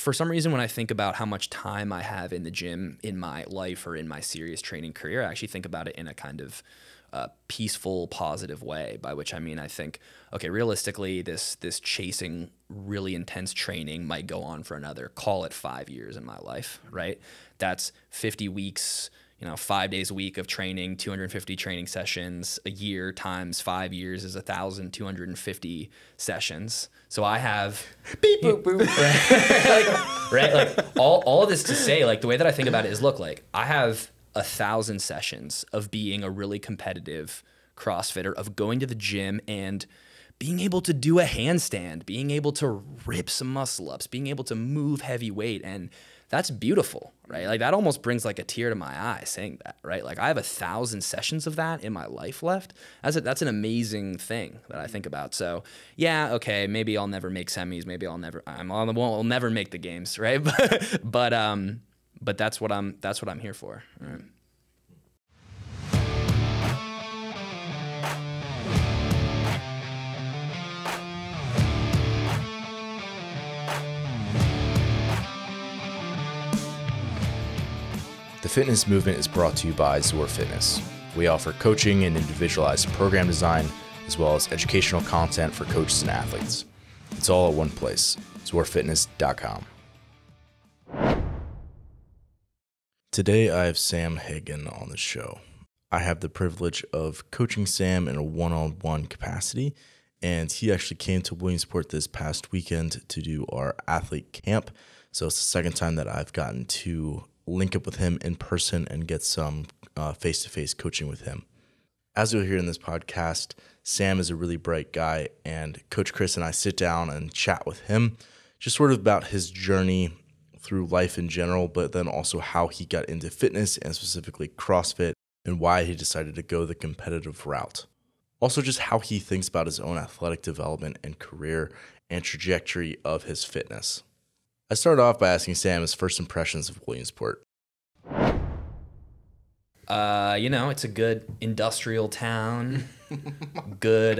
for some reason, when I think about how much time I have in the gym in my life or in my serious training career, I actually think about it in a kind of peaceful, positive way, by which I mean, I think, okay, realistically, this chasing really intense training might go on for another, call it 5 years in my life, right? That's 50 weeks, 5 days a week of training, 250 training sessions a year times 5 years is 1,250 sessions. So I have beep boop boop, right? Like all of this to say, like the way that I think about it is, look, like I have 1,000 sessions of being a really competitive CrossFitter, of going to the gym and being able to do a handstand, being able to rip some muscle ups, being able to move heavy weight, and that's beautiful, right? Like that almost brings like a tear to my eye saying that, right? Like I have 1,000 sessions of that in my life left. That's an amazing thing that I think about. So yeah, okay, maybe I'll never make semis. Maybe I'll never make the games, right? But that's what I'm here for. Right? The fitness movement is brought to you by Zor Fitness. We offer coaching and individualized program design, as well as educational content for coaches and athletes. It's all at one place, zorfitness.com. Today, I have Sam Hagen on the show. I have the privilege of coaching Sam in a one-on-one capacity, and he actually came to Williamsport this past weekend to do our athlete camp. So it's the second time that I've gotten to link up with him in person and get some face-to-face coaching with him. As you'll hear in this podcast, Sam is a really bright guy, and Coach Chris and I sit down and chat with him just sort of about his journey through life in general, but then also how he got into fitness and specifically CrossFit and why he decided to go the competitive route. Also just how he thinks about his own athletic development and career and trajectory of his fitness. I started off by asking Sam his first impressions of Williamsport. It's a good industrial town, good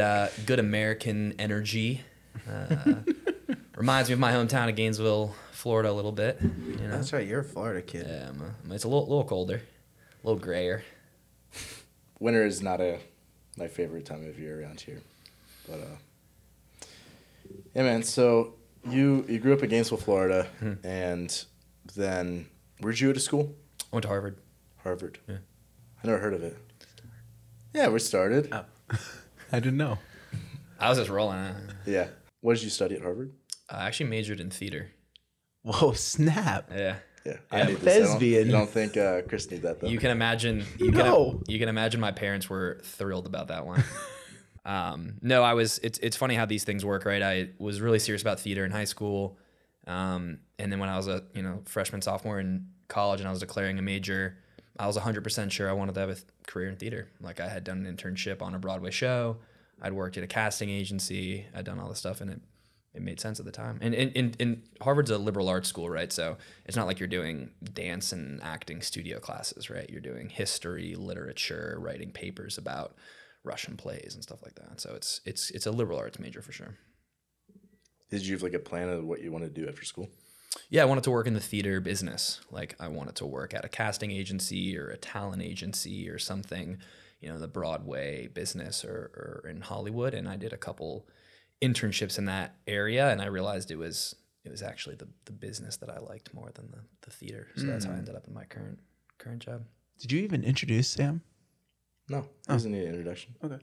American energy. Reminds me of my hometown of Gainesville, Florida, a little bit. That's right, you're a Florida kid. Yeah, it's a little colder, a little grayer. Winter is not my favorite time of year around here, but yeah, man. So you grew up in Gainesville, Florida, and then where'd you go to school? I went to Harvard. Harvard. Yeah. I never heard of it. Yeah, we're started. Oh. I didn't know. I was just rolling. Yeah. What did you study at Harvard? I actually majored in theater. Whoa, snap. Yeah. Yeah. I'm thespian. You don't think Chris need that though? You can imagine. You can imagine my parents were thrilled about that one. No, it's funny how these things work, right? I was really serious about theater in high school. And then when I was a freshman, sophomore in college and I was declaring a major, I was 100% sure I wanted to have a career in theater. Like I had done an internship on a Broadway show. I'd worked at a casting agency. I'd done all this stuff, and it made sense at the time. And Harvard's a liberal arts school, right? So it's not like you're doing dance and acting studio classes, right? You're doing history, literature, writing papers about Russian plays and stuff like that. So it's a liberal arts major for sure. Did you have like a plan of what you wanted to do after school? Yeah, I wanted to work in the theater business. Like I wanted to work at a casting agency or a talent agency or something, the Broadway business or in Hollywood. And I did a couple internships in that area, and I realized it was actually the business that I liked more than the theater. So that's how I ended up in my current job. Did you even introduce Sam? No, it doesn't need an introduction. Okay.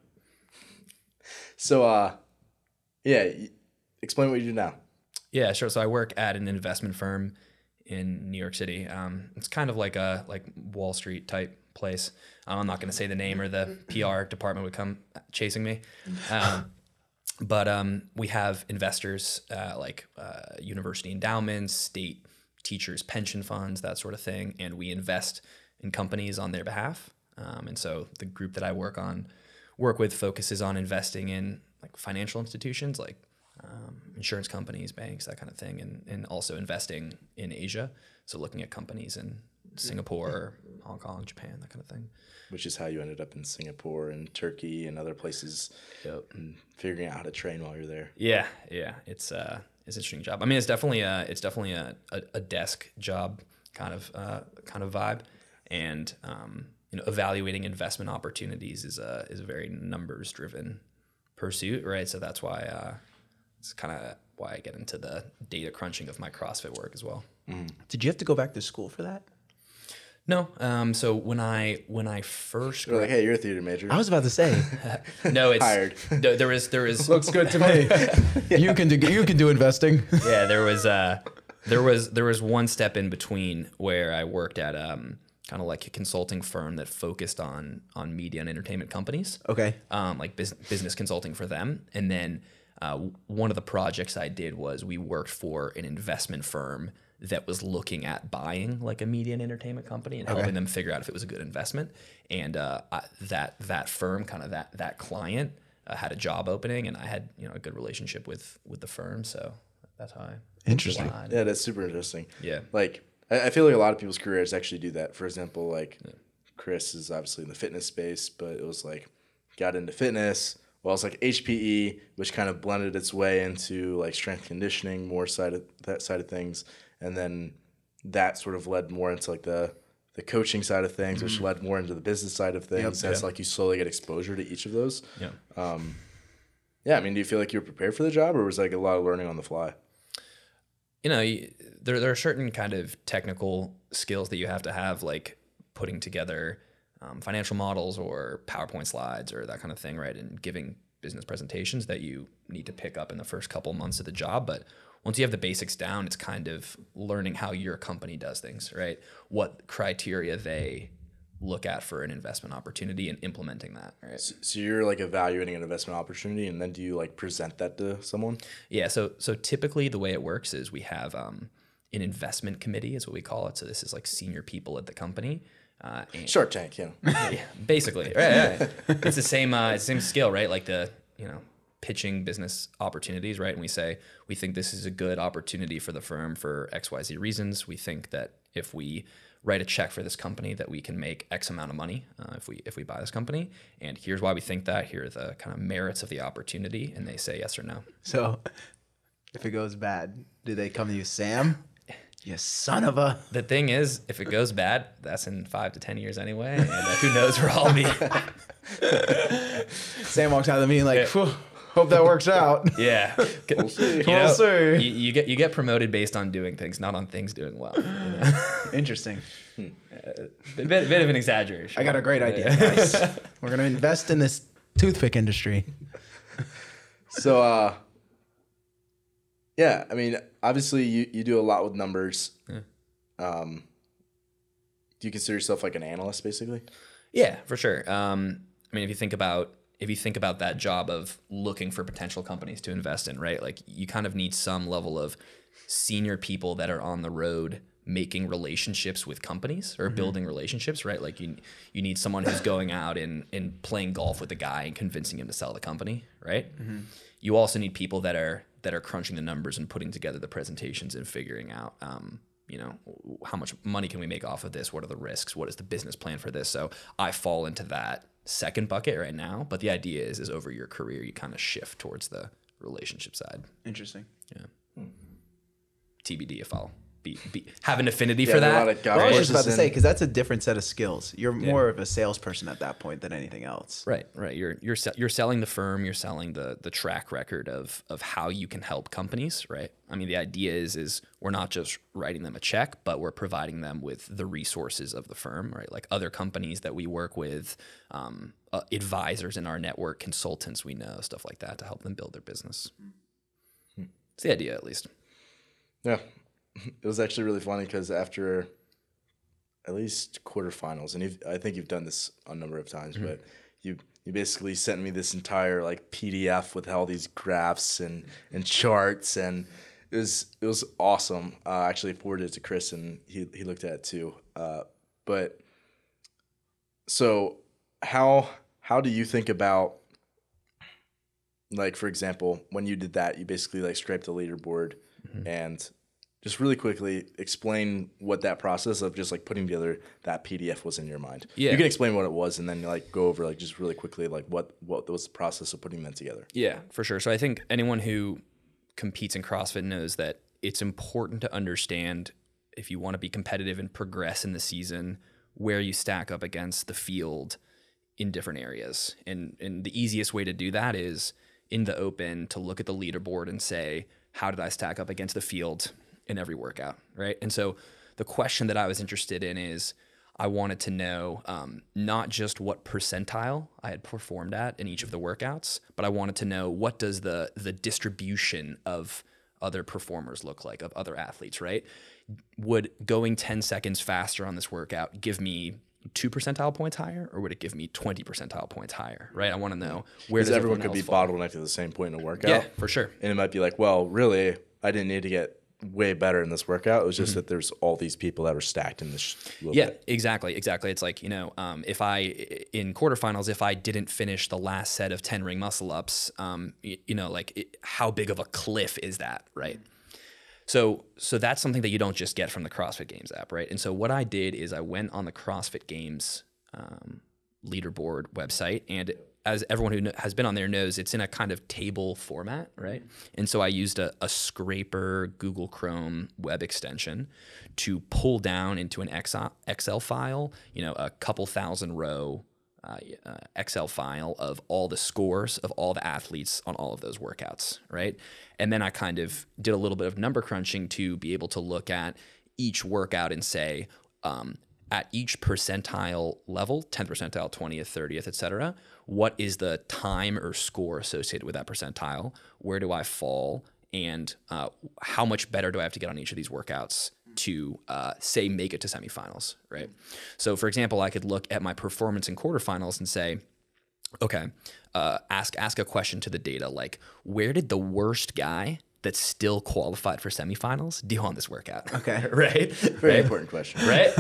So, explain what you do now. Yeah, sure. So I work at an investment firm in New York City. It's kind of like a Wall Street type place. I'm not going to say the name or the PR department would come chasing me. But we have investors like university endowments, state teachers' pension funds, that sort of thing, and we invest in companies on their behalf. And so the group that I work with focuses on investing in like financial institutions like insurance companies, banks, that kind of thing, and also investing in Asia. So looking at companies in Singapore, Hong Kong, Japan, that kind of thing. Which is how you ended up in Singapore and Turkey and other places. Yep. And figuring out how to train while you're there. Yeah. It's interesting job. I mean, it's definitely a desk job kind of vibe, and evaluating investment opportunities is a very numbers driven pursuit, right? So that's why it's kind of why I get into the data crunching of my CrossFit work as well. Did you have to go back to school for that? No. So when I first They're like, hey, you're a theater major. I was about to say, no, it's Hired. There is looks good to me. You can do investing. yeah, there was one step in between where I worked at kind of like a consulting firm that focused on media and entertainment companies. Okay. Like business consulting for them. And then one of the projects I did was we worked for an investment firm that was looking at buying like a media and entertainment company and helping them figure out if it was a good investment. And that firm, kind of that client, had a job opening, and I had a good relationship with the firm, so that's how I. Interesting. applied. Yeah, that's super interesting. Yeah. Like, I feel like a lot of people's careers actually do that. For example, like Chris is obviously in the fitness space, but it was like got into fitness. Well, it's like HPE, which kind of blended its way into like strength conditioning, more that side of things. And then that sort of led more into like the coaching side of things, which led more into the business side of things. As like you slowly get exposure to each of those. Yeah. Yeah, I mean, do you feel like you were prepared for the job, or was like a lot of learning on the fly? There are certain kind of technical skills that you have to have, like putting together financial models or PowerPoint slides or that kind of thing, right? And giving business presentations that you need to pick up in the first couple of months of the job. But once you have the basics down, it's kind of learning how your company does things, right? What criteria they look at for an investment opportunity and implementing that, right? So you're like evaluating an investment opportunity, and then do you like present that to someone? Yeah. So typically the way it works is we have an investment committee is what we call it. So this is like senior people at the company. Shark Tank, Yeah, basically, right. It's the same skill, right? Like pitching business opportunities, right? And we say we think this is a good opportunity for the firm for XYZ reasons. We think that if we write a check for this company, that we can make X amount of money if we buy this company. And here's why we think that. Here are the kind of merits of the opportunity, and they say yes or no. So, if it goes bad, do they come to you, Sam? You son of a. The thing is, if it goes bad, that's in 5 to 10 years anyway, and who knows where I'll be. Sam walks out of the meeting like, hope that works out. Yeah, We'll see. You get promoted based on doing things, not on things doing well. Interesting. A bit of an exaggeration. I got a great idea, guys. We're going to invest in this toothpick industry. So, yeah, I mean, obviously you do a lot with numbers. Yeah. Do you consider yourself like an analyst, basically? Yeah, for sure. I mean, if you think about that job of looking for potential companies to invest in, right? Like you kind of need some level of senior people that are on the road making relationships with companies or building relationships, right? Like you need someone who's going out and playing golf with a guy and convincing him to sell the company, right? You also need people that are crunching the numbers and putting together the presentations and figuring out, how much money can we make off of this? What are the risks? What is the business plan for this? So I fall into that second bucket right now, but the idea is over your career, you kind of shift towards the relationship side. Interesting. Yeah. TBD if I'll have an affinity for that. Well, I was just about to say, because that's a different set of skills. You're more of a salesperson at that point than anything else. Right. You're selling the firm. You're selling the track record of how you can help companies. Right. I mean, the idea is we're not just writing them a check, but we're providing them with the resources of the firm. Right. Like other companies that we work with, advisors in our network, consultants we know, stuff like that to help them build their business. It's the idea, at least. Yeah. It was actually really funny because after at least quarterfinals, and I think you've done this a number of times, but you basically sent me this entire like PDF with all these graphs and charts, and it was awesome. I actually forwarded it to Chris, and he looked at it too. But so how do you think about, like, for example, when you did that, you basically like scraped the leaderboard and just really quickly explain what that process of just like putting together that PDF was in your mind. Yeah. You can explain what it was and then like go over like just really quickly like what was the process of putting them together. Yeah, for sure. So I think anyone who competes in CrossFit knows that it's important to understand if you want to be competitive and progress in the season, where you stack up against the field in different areas. And the easiest way to do that is in the open to look at the leaderboard and say, how did I stack up against the field in every workout, right? And so the question that I was interested in is I wanted to know not just what percentile I had performed at in each of the workouts, but I wanted to know what does the distribution of other performers look like, of other athletes, right? Would going 10 seconds faster on this workout give me 2 percentile points higher, or would it give me 20 percentile points higher, right? I want to know where does everyone could be fall? bottlenecked at the same point in a workout. Yeah, for sure. And it might be like, well, really, I didn't need to get way better in this workout. It was just that there's all these people that were stacked in this little bit. Exactly. It's like, if I, in quarterfinals, if I didn't finish the last set of 10 ring muscle ups, how big of a cliff is that, right? So that's something that you don't just get from the CrossFit Games app, right? And so what I did is I went on the CrossFit Games leaderboard website, and as everyone who has been on there knows, it's in a kind of table format, right? And so I used a scraper Google Chrome web extension to pull down into an Excel file, a couple thousand row Excel file of all the scores of all the athletes on all of those workouts, right? And then I kind of did a little bit of number crunching to be able to look at each workout and say, at each percentile level, 10th percentile, 20th, 30th, et cetera, what is the time or score associated with that percentile? Where do I fall? And how much better do I have to get on each of these workouts to, say, make it to semifinals, right? So, for example, I could look at my performance in quarterfinals and say, okay, ask a question to the data, like, where did the worst guy that still qualified for semifinals do on this workout? Okay. Right? Very important question. Right?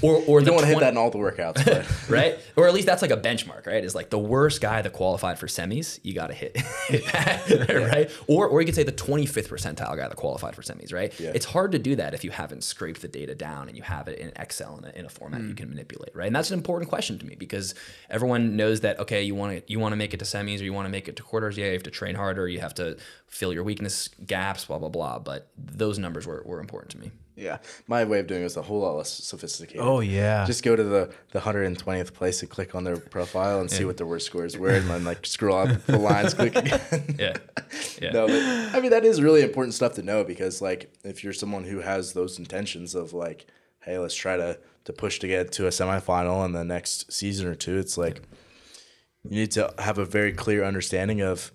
Or you don't want to hit that in all the workouts, but right? Or at least that's like a benchmark, right? Is like the worst guy that qualified for semis, you got to hit that, right? Or you could say the 25th percentile guy that qualified for semis, right? Yeah. It's hard to do that if you haven't scraped the data down and you have it in Excel in a format you can manipulate, right? And that's an important question to me because everyone knows that, okay, you want to make it to semis or you want to make it to quarters, yeah, you have to train harder, you have to fill your weakness gaps, blah, blah, blah. But those numbers were important to me. Yeah. My way of doing it was a whole lot less sophisticated. Oh, yeah. Just go to the 120th place and click on their profile and see what their worst scores were and then like scroll up the lines quick again. Yeah. No, but I mean, that is really important stuff to know because like if you're someone who has those intentions of like, hey, let's try to push to get to a semifinal in the next season or two, it's like you need to have a very clear understanding of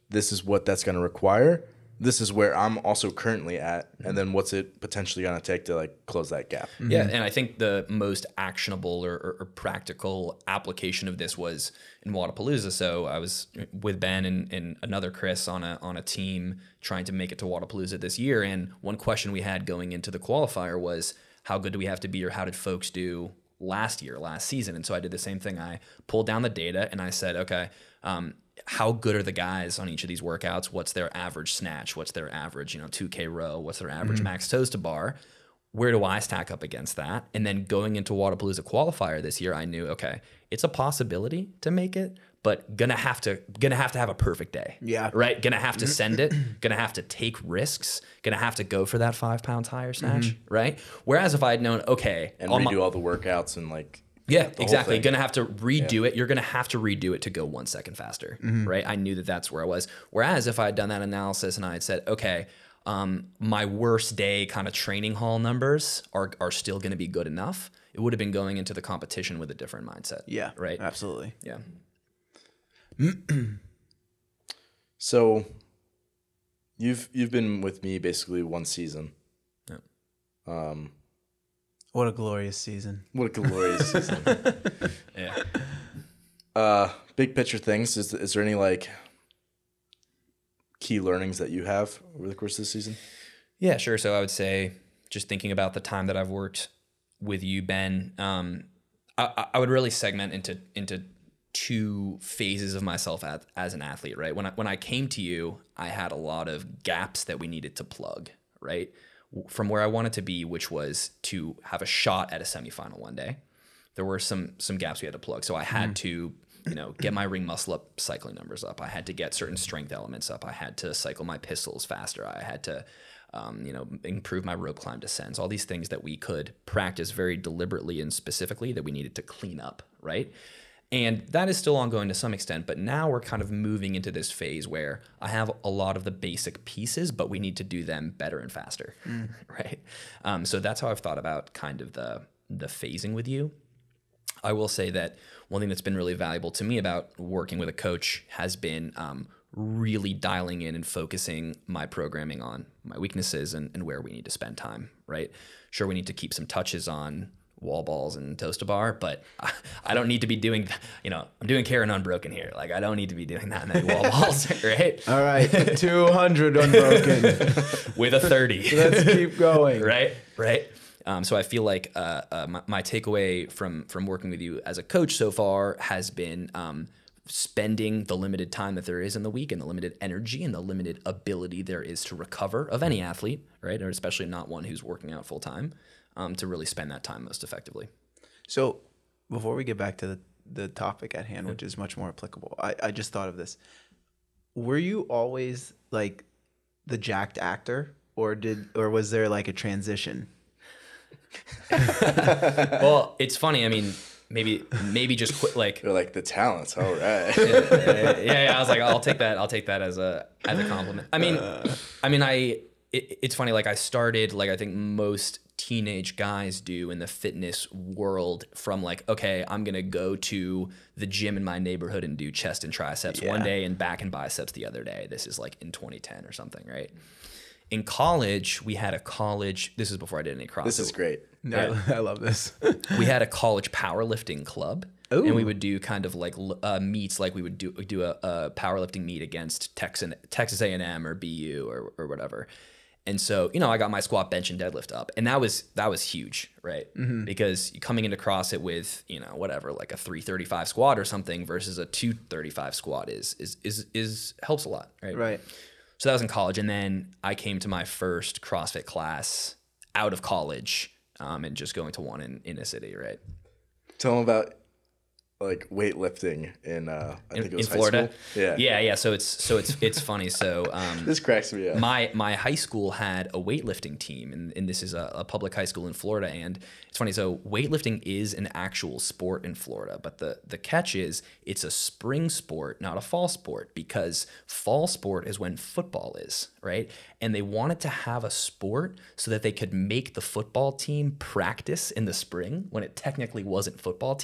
this is what that's going to require. This is where I'm also currently at, and then what's it potentially going to take to like close that gap. Yeah, and I think the most actionable or practical application of this was in Wodapalooza. So I was with Ben and another Chris on a team trying to make it to Wodapalooza this year, and one question we had going into the qualifier was, how good do we have to be, or how did folks do last season? And so I did the same thing. I pulled down the data and I said, okay, how good are the guys on each of these workouts? What's their average snatch? What's their average, 2K row? What's their average max toes to bar? Where do I stack up against that? And then going into Wodapalooza qualifier this year, I knew, okay, it's a possibility to make it, but gonna have to have a perfect day. Yeah. Right? Gonna have to send it, gonna have to take risks, gonna have to go for that 5 pounds higher snatch, right? Whereas if I had known, okay, and redo all the workouts and like yeah, exactly. Gonna have to redo it. You're gonna have to redo it to go 1 second faster, right? I knew that that's where I was. Whereas if I had done that analysis and I had said, okay, my worst day kind of training hall numbers are still gonna be good enough, it would have been going into the competition with a different mindset. Yeah, right. Absolutely. Yeah. So, you've been with me basically one season. Yeah. What a glorious season. What a glorious season. Yeah. Big picture things. Is there any like key learnings that you have over the course of this season? Yeah, sure. So I would say just thinking about the time that I've worked with you, Ben, I would really segment into 2 phases of myself as an athlete, right? When I came to you, I had a lot of gaps that we needed to plug, right? From where I wanted to be, which was to have a shot at a semifinal one day. There were some gaps we had to plug. So I had to get my ring muscle up, cycling numbers up. I had to get certain strength elements up. I had to cycle my pistols faster. I had to, improve my rope climb descents, all these things that we could practice very deliberately and specifically that we needed to clean up, right? And that is still ongoing to some extent, but now we're kind of moving into this phase where I have a lot of the basic pieces, but we need to do them better and faster, right? So that's how I've thought about kind of the phasing with you. I will say that one thing that's been really valuable to me about working with a coach has been really dialing in and focusing my programming on my weaknesses and where we need to spend time, right? Sure, we need to keep some touches on wall balls and toast a bar, but I don't need to be doing, I'm doing Karen unbroken here. Like, I don't need to be doing that many wall balls, right? All right, 200 unbroken with a 30. Let's keep going. Right. So I feel like my takeaway from working with you as a coach so far has been spending the limited time that there is in the week and the limited energy and the limited ability there is to recover of any athlete, right? Or especially not one who's working out full time. To really spend that time most effectively. So before we get back to the topic at hand, which is much more applicable, I just thought of this. Were you always like the jacked actor, or was there like a transition? Well, it's funny. I mean, maybe just quit like. You're like the talents. All right. Yeah. I was like, I'll take that as a compliment. It's funny. Like I started, like I think most teenage guys do in the fitness world, from like, okay, I'm going to go to the gym in my neighborhood and do chest and triceps one day and back and biceps the other day. This is like in 2010 or something, right? In college, this is before I did any CrossFit. This is great. No, I love this. We had a college powerlifting club. Ooh. And we would do kind of like meets, like we would do a powerlifting meet against Texas A&M or BU or whatever. And so, I got my squat, bench, and deadlift up, and that was huge, right? Mm-hmm. Because coming into CrossFit with whatever, like a 335 squat or something versus a 235 squat is helps a lot, right? Right. So that was in college, and then I came to my first CrossFit class out of college, and just going to one in a city, right? Tell them about like weightlifting in I think it was in Florida. High school. Yeah. So it's funny. So this cracks me up. My high school had a weightlifting team, and this is a public high school in Florida. And it's funny. So weightlifting is an actual sport in Florida, but the catch is it's a spring sport, not a fall sport, because fall sport is when football is, right? And they wanted to have a sport so that they could make the football team practice in the spring when it technically wasn't football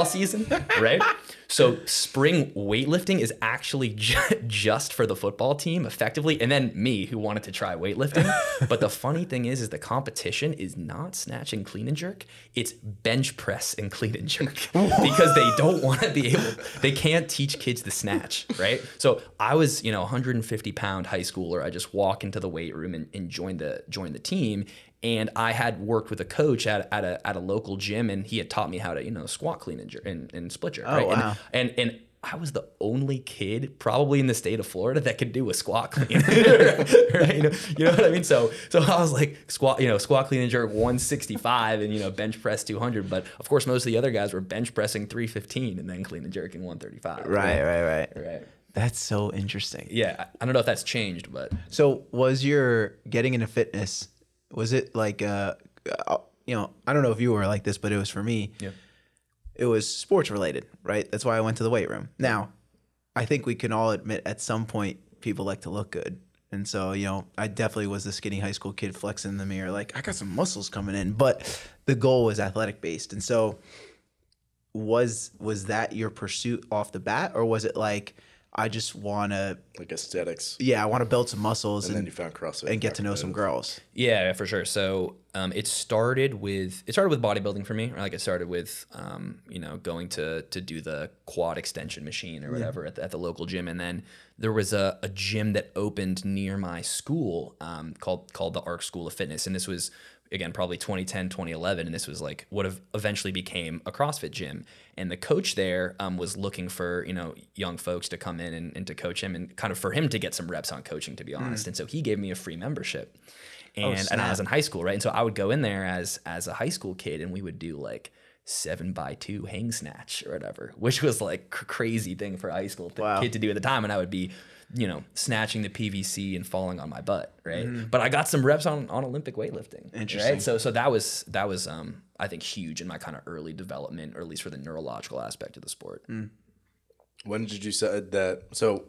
season, right? So spring weightlifting is actually just for the football team, effectively, and then me, who wanted to try weightlifting. But the funny thing is the competition is not snatch and clean and jerk; it's bench press and clean and jerk, because they don't want to be able. They can't teach kids the snatch, right? So I was, 150-pound high schooler. I just walk into the weight room and join the team. And I had worked with a coach at a local gym, and he had taught me how to, squat, clean, and split jerk. Oh, right? wow. And I was the only kid probably in the state of Florida that could do a squat clean. Right? You know what I mean? So I was like squat clean and jerk 165 and, bench press 200. But of course, most of the other guys were bench pressing 315 and then clean and jerking 135. Right. That's so interesting. Yeah. I don't know if that's changed, but. So was your getting into fitness, was it like, I don't know if you were like this, but it was for me. Yeah. It was sports related, right? That's why I went to the weight room. Now, I think we can all admit at some point people like to look good. And so, I definitely was the skinny high school kid flexing in the mirror, like, I got some muscles coming in. But the goal was athletic based. And so was that your pursuit off the bat, or was it like, I just want to, like, aesthetics? Yeah, I want to build some muscles and then you found CrossFit and get to know some girls. Yeah, for sure. So it started with bodybuilding for me. Like, it started with going to do the quad extension machine or whatever at the local gym, and then there was a gym that opened near my school called the Arc School of Fitness, and this was, again, probably 2010, 2011, and this was like what eventually became a CrossFit gym. And the coach there was looking for, young folks to come in and to coach him, and kind of for him to get some reps on coaching, to be honest. And so he gave me a free membership. And I was in high school, right? And so I would go in there as a high school kid, and we would do like 7x2 hang snatch or whatever, which was like crazy thing for a high school Wow. kid to do at the time. And I would be, snatching the PVC and falling on my butt. Right. But I got some reps on Olympic weightlifting. Interesting. Right. So that was, I think, huge in my kind of early development, or at least for the neurological aspect of the sport. When did you say that? So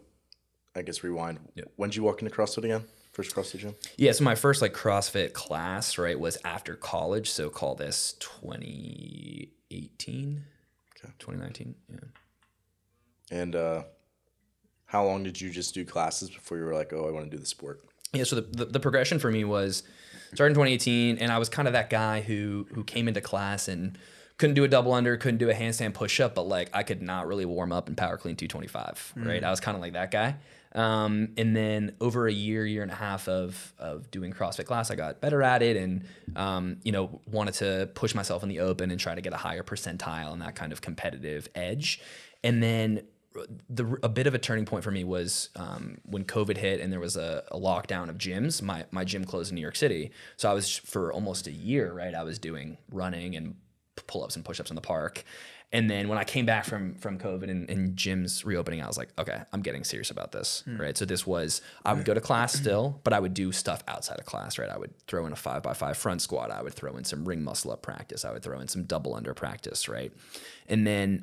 I guess rewind. Yep. When did you walk into CrossFit again? First CrossFit gym? Yeah, so my first like CrossFit class, right, was after college. So call this 2018, 2019. Yeah. And how long did you just do classes before you were like, oh, I want to do the sport? Yeah, so the progression for me was starting in 2018, and I was kind of that guy who came into class and couldn't do a double under, couldn't do a handstand push up, but like I could not really warm up and power clean 225, right? I was kind of like that guy. And then over a year and a half of doing CrossFit class, I got better at it, and wanted to push myself in the open and try to get a higher percentile and that kind of competitive edge. And then a bit of a turning point for me was when COVID hit and there was a lockdown of gyms. My gym closed in New York City, so I was for almost a year, right? I was doing running and pull-ups and push-ups in the park. And then when I came back from COVID and gyms reopening, I was like, okay, I'm getting serious about this, right? So this was, I would go to class still, but I would do stuff outside of class, right? I would throw in a 5x5 front squat. I would throw in some ring muscle up practice. I would throw in some double under practice, right? And then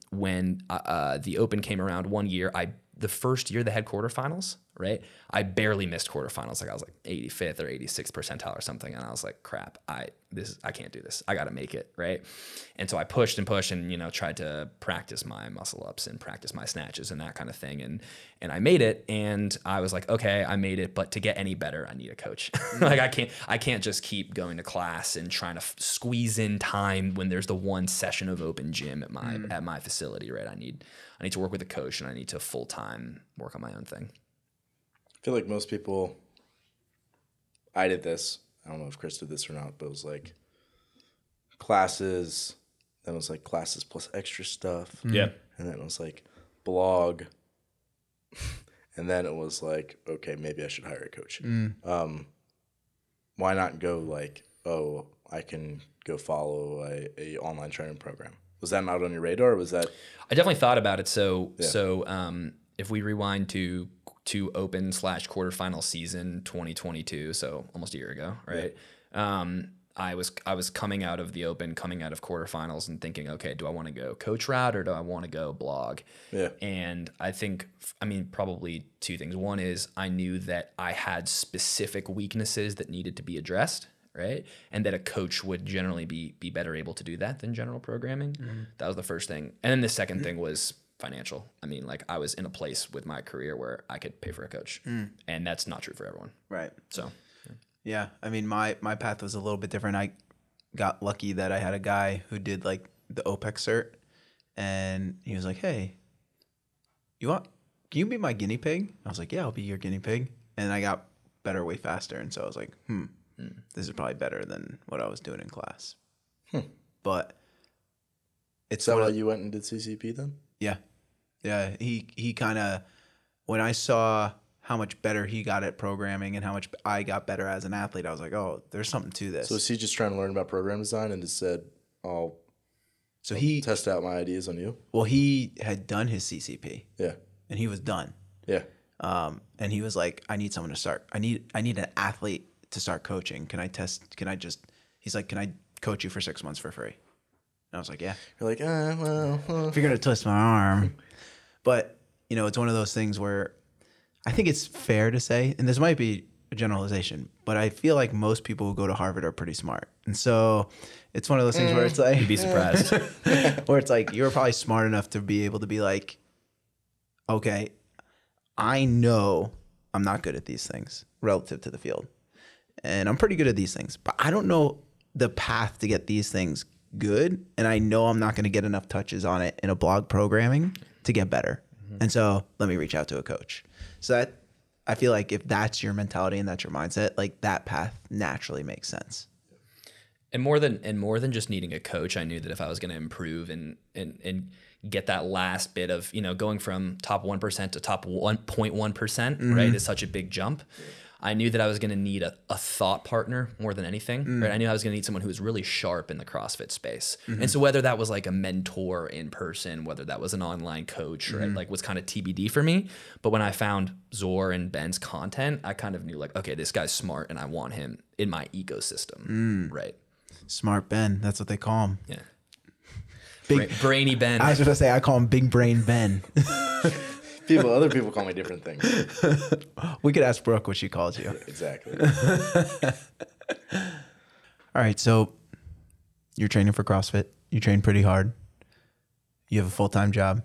when the open came around one year, the first year they had quarterfinals, right? I barely missed quarterfinals. Like I was like 85th or 86th percentile or something. And I was like, crap, I can't do this. I got to make it, right? And so I pushed and tried to practice my muscle ups and practice my snatches and that kind of thing. And I made it, and I was like, okay, I made it, but to get any better, I need a coach. Like I can't just keep going to class and trying to squeeze in time when there's the one session of open gym at my facility, right? I need to work with a coach, and I need to full-time work on my own thing. I feel like most people, I did this. I don't know if Chris did this or not, but it was like classes, then it was like classes plus extra stuff. Yeah. And then it was like blog. And then it was like, okay, maybe I should hire a coach. Why not go like, oh, I can go follow a online training program? Was that not on your radar, or was that? I definitely thought about it. So if we rewind to open / quarterfinal season 2022, so almost a year ago, right? Yeah. I was coming out of the open, coming out of quarterfinals, and thinking, okay, do I want to go coach route or do I want to go blog? Yeah. And I think, probably two things. One is I knew that I had specific weaknesses that needed to be addressed, right? And that a coach would generally be better able to do that than general programming. That was the first thing. And then the second thing was financial. I was in a place with my career where I could pay for a coach, and that's not true for everyone. Right. So, yeah. My path was a little bit different. I got lucky that I had a guy who did like the OPEC cert, and he was like, hey, can you be my guinea pig? I was like, yeah, I'll be your guinea pig. And I got better way faster. And so I was like, this is probably better than what I was doing in class. But it's that why you went and did CCP then? Yeah. Yeah. He kind of, when I saw how much better he got at programming and how much I got better as an athlete, I was like, oh, there's something to this. So is he just trying to learn about program design and just said, I'll test out my ideas on you? Well, he had done his CCP. Yeah. And he was done. Yeah. And he was like, I need someone to start. I need an athlete to start coaching. He's like, can I coach you for 6 months for free? And I was like, yeah. You're like, well. If you're going to twist my arm. But, it's one of those things where I think it's fair to say, and this might be a generalization, but I feel like most people who go to Harvard are pretty smart. And so it's one of those things where it's like, you'd be surprised. Where it's like, you're probably smart enough to be able to be like, okay, I know I'm not good at these things relative to the field. And I'm pretty good at these things, but I don't know the path to get these things good. And I know I'm not going to get enough touches on it in a blog programming to get better. And so let me reach out to a coach. So that, I feel like if that's your mentality and that's your mindset, like that path naturally makes sense. And more than just needing a coach, I knew that if I was going to improve and get that last bit of, going from top 1% to top 1.1%, right, is such a big jump. I knew that I was going to need a thought partner more than anything, right? I knew I was going to need someone who was really sharp in the CrossFit space. And so whether that was like a mentor in person, whether that was an online coach, right, like was kind of TBD for me. But when I found Zor and Ben's content, I kind of knew like, okay, this guy's smart and I want him in my ecosystem, right? Smart Ben. That's what they call him. Yeah. Big brainy Ben. I was going to say, I call him Big Brain Ben. Other people call me different things. We could ask Brooke what she calls you. Exactly. All right. So you're training for CrossFit. You train pretty hard. You have a full-time job.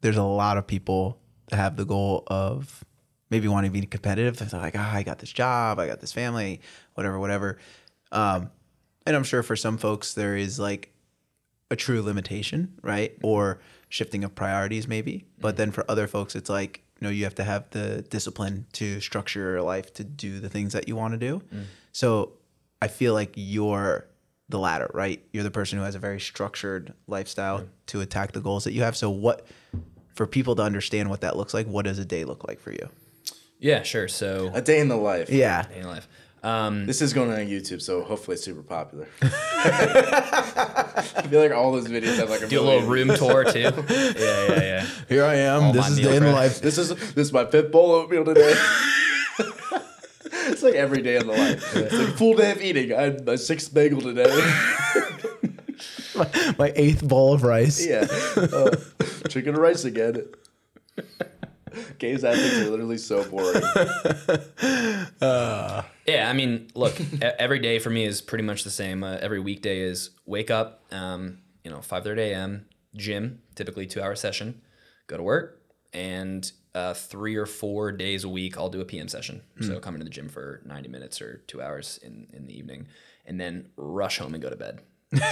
There's a lot of people that have the goal of maybe wanting to be competitive. They're like, I got this job. I got this family, whatever. And I'm sure for some folks there is like a true limitation, right? Or shifting of priorities maybe. But then for other folks, it's like, you have to have the discipline to structure your life to do the things that you want to do. So I feel like you're the latter, right? You're the person who has a very structured lifestyle to attack the goals that you have. So for people to understand what that looks like, what does a day look like for you? Yeah, sure. So A day in the life. Yeah. day in life. This is going on YouTube, so hopefully it's super popular. I feel like all those videos have like a Do a little room tour too. Yeah. Here I am. All This my is meal day in the prep. life. This is my fifth bowl oatmeal today. It's like every day in the life. It's like full day of eating. I had my 6th bagel today. My 8th bowl of rice. Yeah. Chicken and rice again. Games athletes are literally so boring. Yeah, I mean, look, every day for me is pretty much the same. Every weekday is wake up, 5:30 a.m., gym, typically 2-hour session, go to work, and 3 or 4 days a week I'll do a PM session. So come into the gym for 90 minutes or 2 hours in the evening, and then rush home and go to bed. Because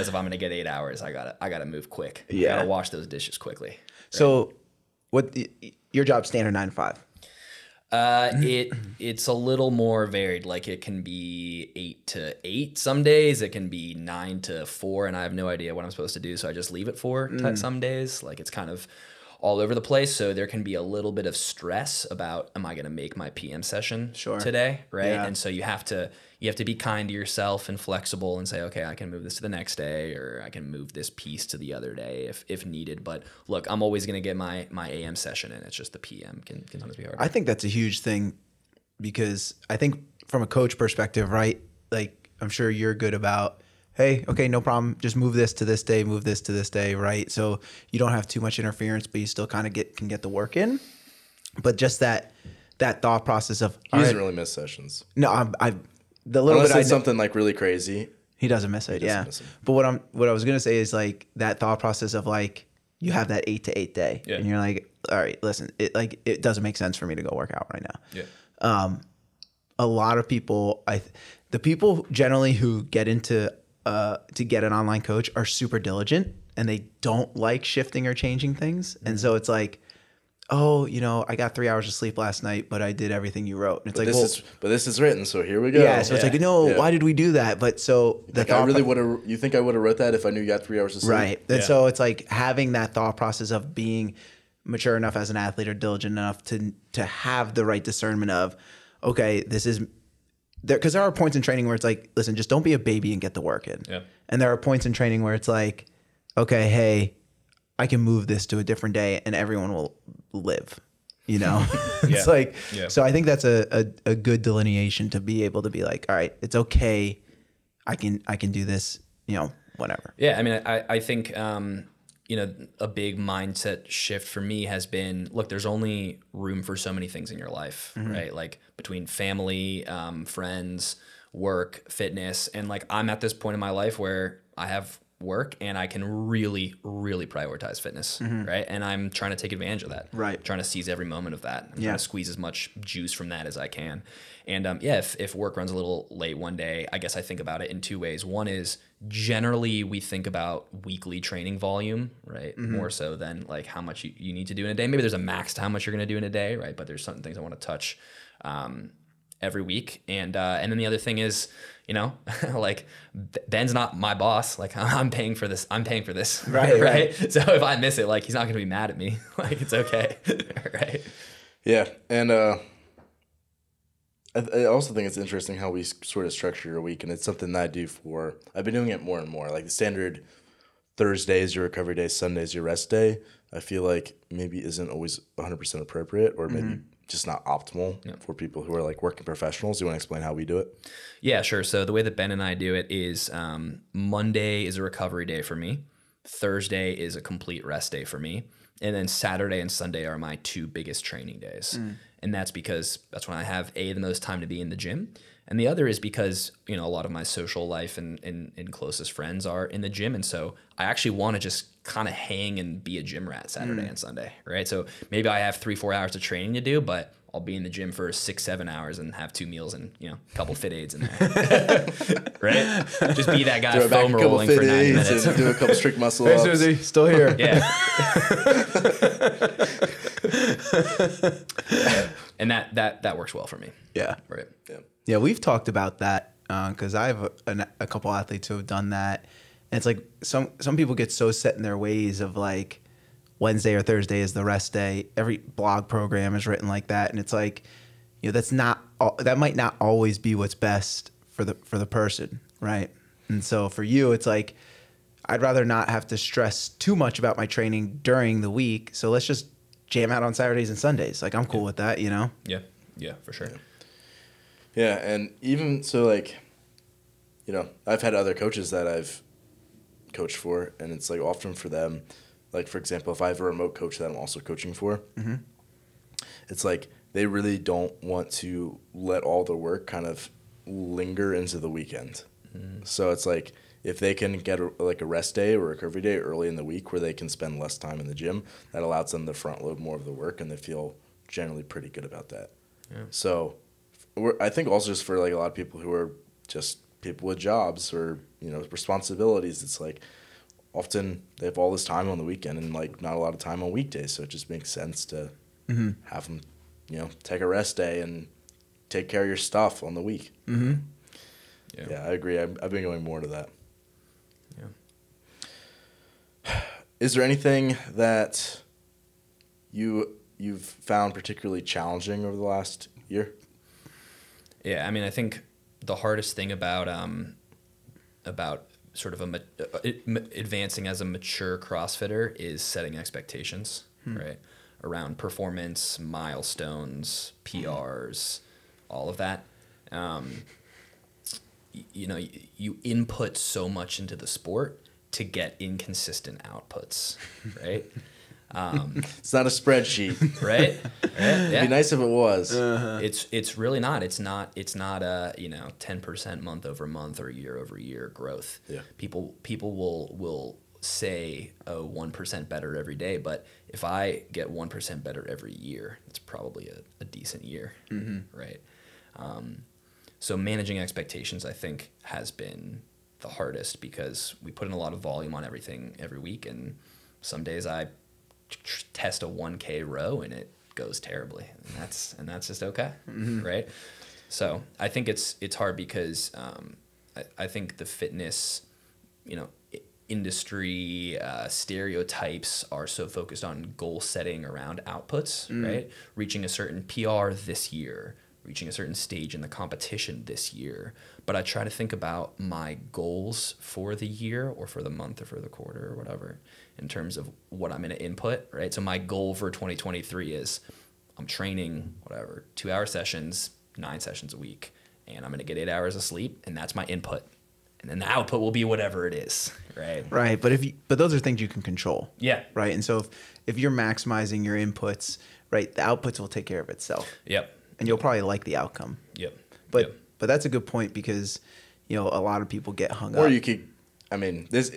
if I'm gonna get 8 hours, I gotta move quick. Yeah. I gotta wash those dishes quickly. Right? So your job standard 9 to 5? It's a little more varied. Like it can be 8 to 8 some days. It can be 9 to 4, and I have no idea what I'm supposed to do, so I just leave it for some days. Like it's kind of all over the place. So there can be a little bit of stress about, am I going to make my PM session today, right? Yeah. And so you have to be kind to yourself and flexible and say, okay, I can move this to the next day, or I can move this piece to the other day if needed. But look, I'm always going to get my AM session in. It's just the PM can sometimes be hard. I think that's a huge thing, because I think from a coach perspective, right? Like I'm sure you're good about, hey, okay, no problem. Just move this to this day, move this to this day, right? So you don't have too much interference, but you still kind of can get the work in. But just that thought process of, He doesn't really miss sessions. No, the little Unless bit it's something like really crazy. he doesn't miss it. Yeah. miss 'em. But what I was gonna say is like that thought process of like you have that 8 to 8 day, and you're like, all right, listen, it doesn't make sense for me to go work out right now. Yeah. A lot of people, the people generally who get into to get an online coach are super diligent, and they don't like shifting or changing things. And so it's like, oh, I got 3 hours of sleep last night, but I did everything you wrote. And it's But this is written, so here we go. yeah. So it's like, no, why did we do that? But so You think I would have wrote that if I knew you got 3 hours of sleep? right. And so it's like having that thought process of being mature enough as an athlete or diligent enough to have the right discernment of, okay, this is there, because there are points in training where it's like, listen, just don't be a baby and get the work in. Yeah. And there are points in training where it's like, okay, hey, I can move this to a different day and everyone will live, It's like, so I think that's a good delineation to be able to be like, all right, it's okay. I can do this, whatever. Yeah. I mean, I think, a big mindset shift for me has been, look, there's only room for so many things in your life, right? Like between family, friends, work, fitness. And like, I'm at this point in my life where I have work and I can really, really prioritize fitness, right? And I'm trying to take advantage of that. Right. Trying to seize every moment of that. I'm trying to squeeze as much juice from that as I can. And if work runs a little late one day, I guess I think about it in 2 ways. One is generally we think about weekly training volume, right? More so than like how much you need to do in a day. Maybe there's a max to how much you're going to do in a day, right? But there's certain things I want to touch every week. And then the other thing is, like Ben's not my boss. Like I'm paying for this. Right. Right. So if I miss it, like he's not going to be mad at me. Like it's okay. Right. Yeah, and I also think it's interesting how we sort of structure your week, and it's something that I do for. I've been doing it more and more. Like the standard Thursday is your recovery day, Sunday is your rest day. I feel like maybe isn't always 100% appropriate, or maybe just not optimal for people who are like working professionals. Do you want to explain how we do it? Yeah, sure. So the way that Ben and I do it is Monday is a recovery day for me. Thursday is a complete rest day for me. And then Saturday and Sunday are my two biggest training days. And that's because that's when I have the most time to be in the gym. And the other is because, a lot of my social life and closest friends are in the gym. And so I actually want to just kind of hang and be a gym rat Saturday and Sunday, right? So maybe I have 3-4 hours of training to do, but I'll be in the gym for 6-7 hours and have 2 meals and, a couple fit aids in there, right? Just be that guy foam rolling for 90 minutes. And do a couple strict muscle ups. Hey, Susie, still here. Yeah. And that works well for me. Yeah. Right. Yeah. Yeah, we've talked about that because I have a couple athletes who have done that. And it's like some people get so set in their ways of like Wednesday or Thursday is the rest day. Every blog program is written like that. And it's like, that might not always be what's best for the person, right? And so for you, it's like, I'd rather not have to stress too much about my training during the week. So let's just jam out on Saturdays and Sundays. Like I'm cool with that, Yeah. Yeah, for sure. Yeah, and even so, like, I've had other coaches that I've coached for, and it's like often for them, like for example, if I have a remote coach that I'm also coaching for, it's like they really don't want to let all the work kind of linger into the weekend. So it's like if they can get a rest day or a recovery day early in the week where they can spend less time in the gym, that allows them to front load more of the work, and they feel generally pretty good about that. Yeah. So I think also just for like a lot of people who are just people with jobs or responsibilities, it's like often they have all this time on the weekend and like not a lot of time on weekdays, so it just makes sense to have them take a rest day and take care of your stuff on the week. Yeah, I agree. I've been going more to that. Yeah. Is there anything that you've found particularly challenging over the last year? Yeah, I mean, I think the hardest thing about sort of advancing as a mature CrossFitter is setting expectations, right? Around performance, milestones, PRs, all of that. You input so much into the sport to get inconsistent outputs, right? It's not a spreadsheet, right? Yeah. It'd be nice if it was. It's really not. It's not a 10% month over month or year over year growth. Yeah. People will say 1% better every day, but if I get 1% better every year, it's probably a decent year, right? So managing expectations, I think, has been the hardest because we put in a lot of volume on everything every week, and some days I test a 1K row and it goes terribly, and that's just okay, right? So I think it's hard because I think the fitness, industry stereotypes are so focused on goal setting around outputs, right? Reaching a certain PR this year, reaching a certain stage in the competition this year. But I try to think about my goals for the year or for the month or for the quarter or whatever in terms of what I'm going to input, right? So my goal for 2023 is I'm training, 2-hour sessions, 9 sessions a week, and I'm going to get 8 hours of sleep, and that's my input. And then the output will be whatever it is, right? Right, but those are things you can control. Yeah. Right, and so if you're maximizing your inputs, right, the outputs will take care of itself. Yep. And you'll probably like the outcome. Yep. But that's a good point because, a lot of people get hung up. Or you could, this,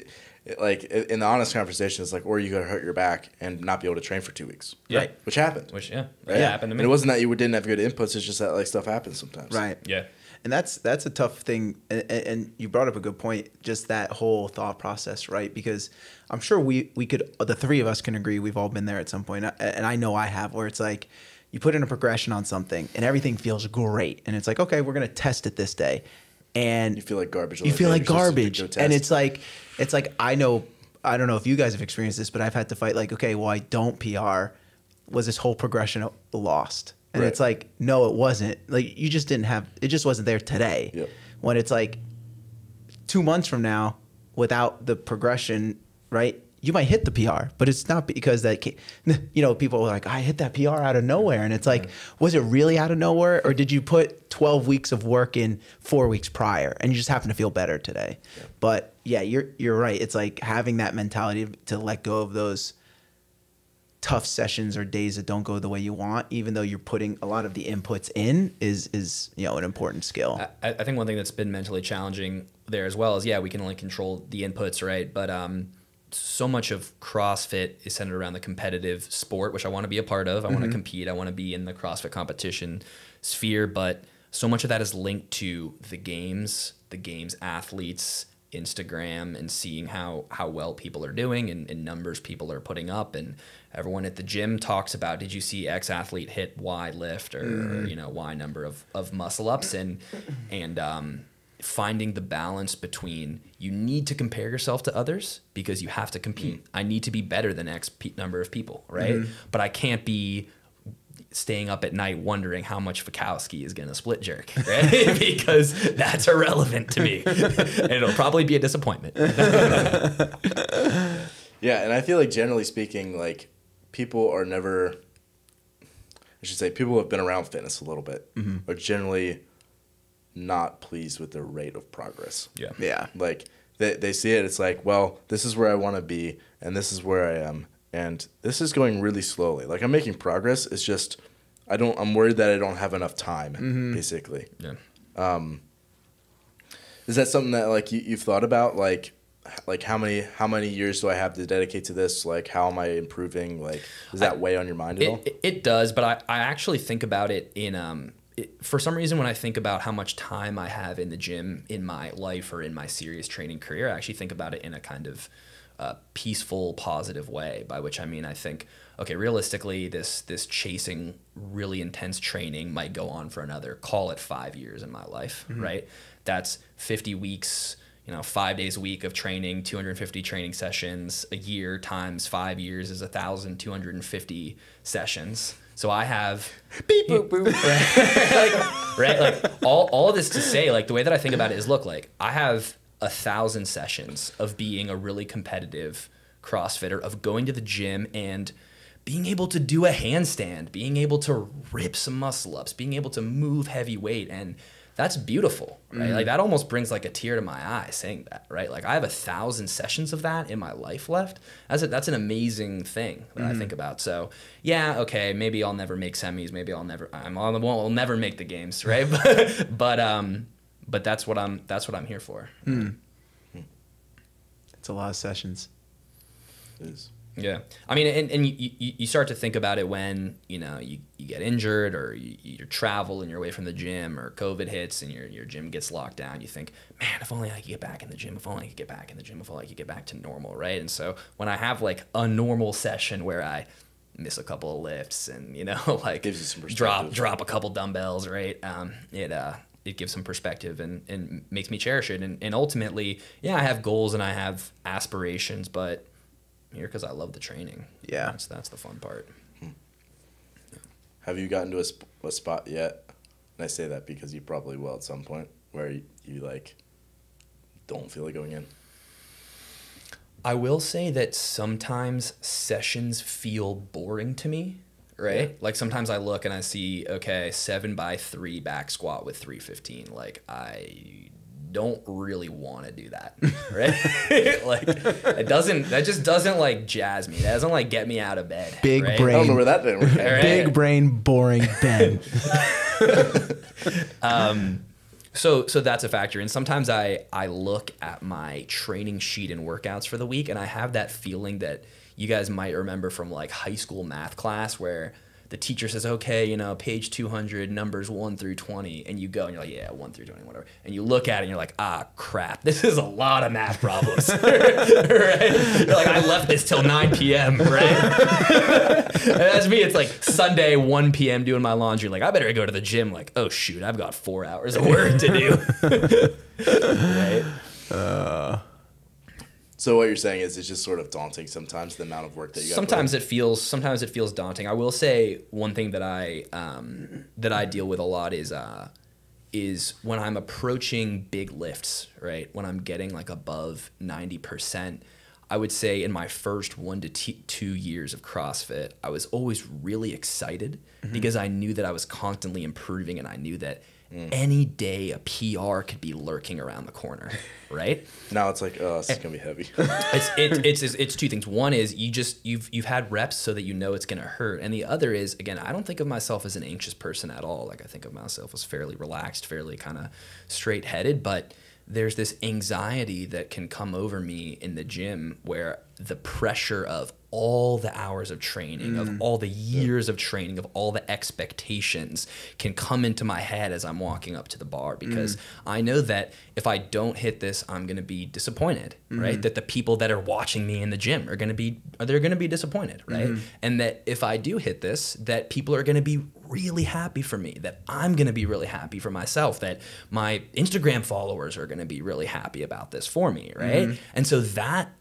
like in the honest conversation, it's like, or you could hurt your back and not be able to train for 2 weeks. Yeah. Right. Which happened. Right? Yeah. Happened to me. And it wasn't that you didn't have good inputs. It's just that like stuff happens sometimes. Right. Yeah. And that's a tough thing. And you brought up a good point, just that whole thought process, right? Because I'm sure we could, the three of us can agree, we've all been there at some point. And I know I have, where it's like, you put in a progression on something and everything feels great. And it's like, okay, we're going to test it this day. And you feel like garbage. You feel like garbage. And it's like, I don't know if you guys have experienced this, but I've had to fight like, okay, well, I don't PR. was this whole progression lost? And Right. it's like, no, it wasn't. Like, you just didn't have, it just wasn't there today. Yep. When it's like 2 months from now, without the progression, right? You might hit the PR, but it's not because that, people are like, I hit that PR out of nowhere. And it's like, was it really out of nowhere? Or did you put 12 weeks of work in 4 weeks prior and you just happen to feel better today? Yeah. But yeah, you're right. It's like having that mentality to let go of those tough sessions or days that don't go the way you want, even though you're putting a lot of the inputs in is an important skill. I think one thing that's been mentally challenging there as well is, we can only control the inputs, right? But so much of CrossFit is centered around the competitive sport, which I want to be a part of. I want to compete. I want to be in the CrossFit competition sphere, but so much of that is linked to the games athletes, Instagram, and seeing how well people are doing and numbers people are putting up. And everyone at the gym talks about, did you see X athlete hit Y lift or Y number of muscle ups, and finding the balance between, you need to compare yourself to others because you have to compete. I need to be better than X number of people, right? But I can't be staying up at night wondering how much Fikowski is going to split jerk, right? Because that's irrelevant to me. And it'll probably be a disappointment. Yeah, and I feel like generally speaking, like people are never, people who have been around fitness a little bit are generally not pleased with their rate of progress. Yeah. Yeah. Like they see it, it's like, well, this is where I want to be and this is where I am. And this is going really slowly. Like, I'm making progress. It's just, I'm worried that I don't have enough time, basically. Yeah. Is that something that, like, you've thought about? Like how many years do I have to dedicate to this? Like, how am I improving? Like, does that weigh on your mind at all? It does, but I actually think about it in, for some reason, when I think about how much time I have in the gym in my life or in my serious training career, I actually think about it in a kind of peaceful, positive way, by which I mean, I think, okay, realistically, this chasing really intense training might go on for another, call it 5 years in my life, right? That's 50 weeks, 5 days a week of training, 250 training sessions a year times 5 years is 1,250 sessions. So I have beep boop boop, right? Like all of this to say, like, the way that I think about it is, look, like, I have 1,000 sessions of being a really competitive CrossFitter, of going to the gym and being able to do a handstand, being able to rip some muscle ups, being able to move heavy weight. And that's beautiful, right? Like, that almost brings like a tear to my eye saying that, right? Like, I have 1,000 sessions of that in my life left. That's an amazing thing that I think about. So yeah, okay, maybe I'll never make semis. Maybe I'll never make the games, right? But that's what I'm here for. It's a lot of sessions. It is. Yeah, I mean, and you start to think about it when you get injured or you travel and you're away from the gym, or COVID hits and your gym gets locked down. You think, man, if only I could get back in the gym. If only I could get back in the gym. If only I could get back to normal, right? And so when I have like a normal session where I miss a couple of lifts and like Gives you some perspective. drop a couple dumbbells, right? It gives some perspective and makes me cherish it. And ultimately, yeah, I have goals and I have aspirations, but I'm here because I love the training. Yeah. That's the fun part. Have you gotten to a spot yet? And I say that because you probably will at some point, where you like don't feel like going in. I will say that sometimes sessions feel boring to me, right? Yeah. Like, sometimes I look and I see, okay, 7x3 back squat with 315. Like, I don't really want to do that, right? Like, that just doesn't like jazz me. That doesn't like get me out of bed. Big right? brain. I don't know where that didn't work. Right? Big brain, boring Ben. So that's a factor. And sometimes I look at my training sheet and workouts for the week, and I have that feeling that you guys might remember from like high school math class, where the teacher says, okay, page 200, numbers 1 through 20, and you go and you're like, yeah, 1 through 20, whatever. And you look at it and you're like, ah, crap, this is a lot of math problems, right? You're like, I left this till 9 p.m., right? And that's me. It's like Sunday, 1 p.m. doing my laundry. Like, I better go to the gym. Like, oh shoot, I've got 4 hours of work to do. Right? So what you're saying is it's just sort of daunting sometimes, the amount of work that you got. Sometimes it feels daunting. I will say one thing that I deal with a lot is when I'm approaching big lifts, right? When I'm getting like above 90%, I would say in my first 1 to 2 years of CrossFit, I was always really excited because I knew that I was constantly improving, and I knew that any day a PR could be lurking around the corner, right? Now it's like, oh, this is gonna be heavy. It's two things. One is you've had reps so that you know it's gonna hurt, and the other is, again, I don't think of myself as an anxious person at all. Like, I think of myself as fairly relaxed, fairly kind of straight headed, but there's this anxiety that can come over me in the gym where the pressure of all the hours of training, of all the years of training, of all the expectations can come into my head as I'm walking up to the bar, because I know that if I don't hit this, I'm going to be disappointed, right? That the people that are watching me in the gym are going to be disappointed, right? And that if I do hit this, that people are going to be really happy for me, that I'm going to be really happy for myself, that my Instagram followers are going to be really happy about this for me, right? And so that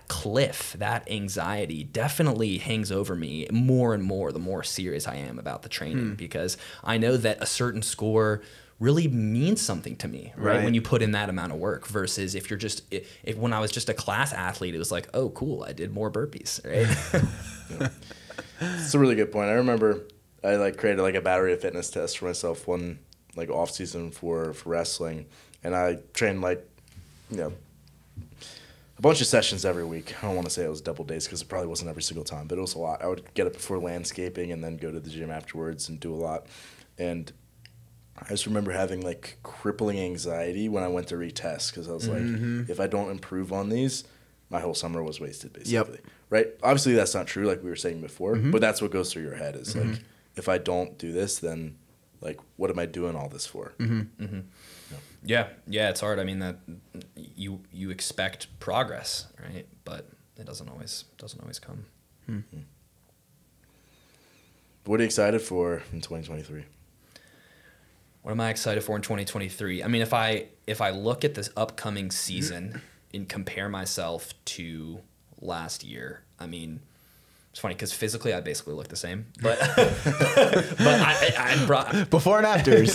cliff, that anxiety definitely hangs over me more and more the more serious I am about the training, because I know that a certain score really means something to me, right? When you put in that amount of work, versus if you're just, if when I was just a class athlete, it was like, oh, cool, I did more burpees, right? It's a really good point. I remember I like created like a battery of fitness test for myself one like off season for wrestling, and I trained like, you know, a bunch of sessions every week. I don't want to say it was double days because it probably wasn't every single time, but it was a lot. I would get up before landscaping and then go to the gym afterwards and do a lot. And I just remember having like crippling anxiety when I went to retest, because I was like, if I don't improve on these, my whole summer was wasted, basically. Right? Obviously, that's not true, like we were saying before, but that's what goes through your head is like, if I don't do this, then like, what am I doing all this for? Yeah, it's hard. I mean, that you expect progress, right? But it doesn't always come. What are you excited for in 2023? What am I excited for in 2023? I mean, if I look at this upcoming season and compare myself to last year, I mean, it's funny because physically I basically look the same, but I brought before and afters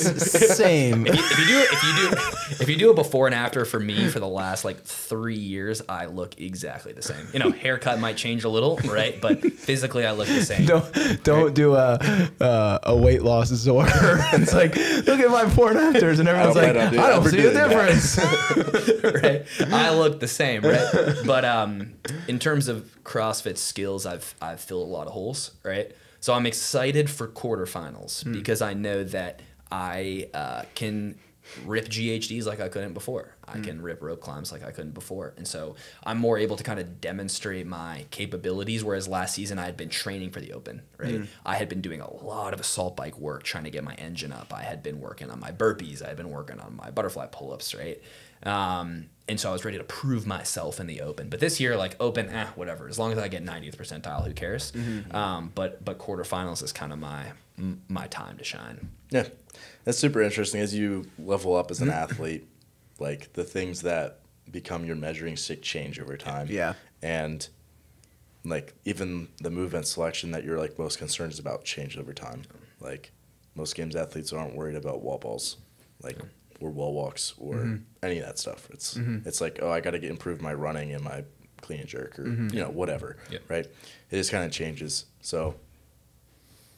same. If you do a before and after for me for the last like 3 years, I look exactly the same. You know, haircut might change a little, right? But physically I look the same. Don't do a weight loss disorder. It's like, look at my before and afters, and everyone's like, I don't see a difference. Right? I look the same, right? But in terms of CrossFit skills, I've filled a lot of holes, right? So I'm excited for quarterfinals because I know that I can rip GHDs like I couldn't before. I can rip rope climbs like I couldn't before. And so I'm more able to kind of demonstrate my capabilities, whereas last season I had been training for the open, right? I had been doing a lot of assault bike work, trying to get my engine up. I had been working on my burpees. I had been working on my butterfly pull-ups, right? And so I was ready to prove myself in the open. But this year, like open, whatever. As long as I get 90th percentile, who cares? But quarterfinals is kind of my time to shine. Yeah, that's super interesting. As you level up as an athlete, like the things that become your measuring stick change over time. Yeah. And like even the movement selection that you're like most concerned is about change over time. Like most games athletes aren't worried about wall balls, like or wall walks or any of that stuff. It's like, oh, I got to improve my running and my clean and jerk or you know whatever, right? It just kind of changes. So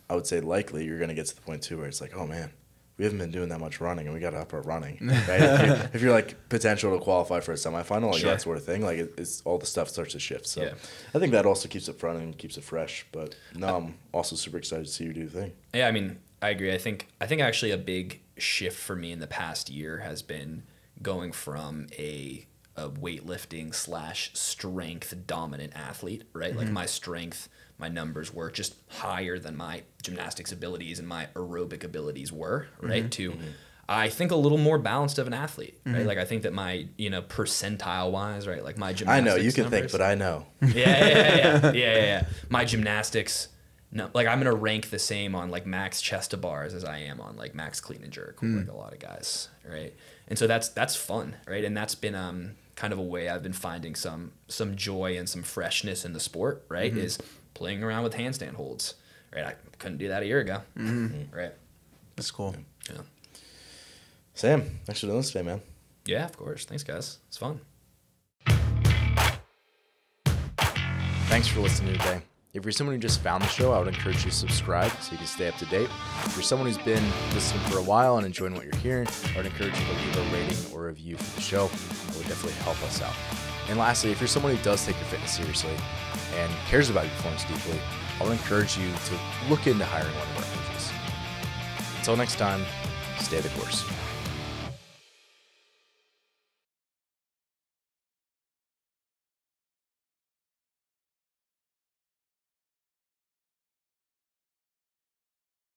I would say likely you're going to get to the point too where it's like, oh man, we haven't been doing that much running and we got to up our running, right? if you're like potential to qualify for a semifinal, like that sort of thing, like it's all the stuff starts to shift. So I think that also keeps it fun and keeps it fresh. But no, I'm also super excited to see you do the thing. Yeah, I mean, I agree. I think actually a big shift for me in the past year has been going from a weightlifting / strength dominant athlete, right? Like my strength, my numbers were just higher than my gymnastics abilities and my aerobic abilities were, right? To I think a little more balanced of an athlete, right? Like I think that my, percentile wise, right? Like my gymnastics I know you can numbers, think, but I know. Yeah. My gymnastics No, like I'm gonna rank the same on like max chest to bars as I am on like max clean and jerk, like a lot of guys, right? And so that's fun, right? And that's been kind of a way I've been finding some joy and some freshness in the sport, right? Is playing around with handstand holds, right? I couldn't do that a year ago, right? That's cool. Yeah. Sam, thanks for doing this today, man. Yeah, of course. Thanks, guys. It's fun. Thanks for listening today. If you're someone who just found the show, I would encourage you to subscribe so you can stay up to date. If you're someone who's been listening for a while and enjoying what you're hearing, I would encourage you to leave a rating or review for the show. It would definitely help us out. And lastly, if you're someone who does take your fitness seriously and cares about your performance deeply, I would encourage you to look into hiring one of our coaches. Until next time, stay the course.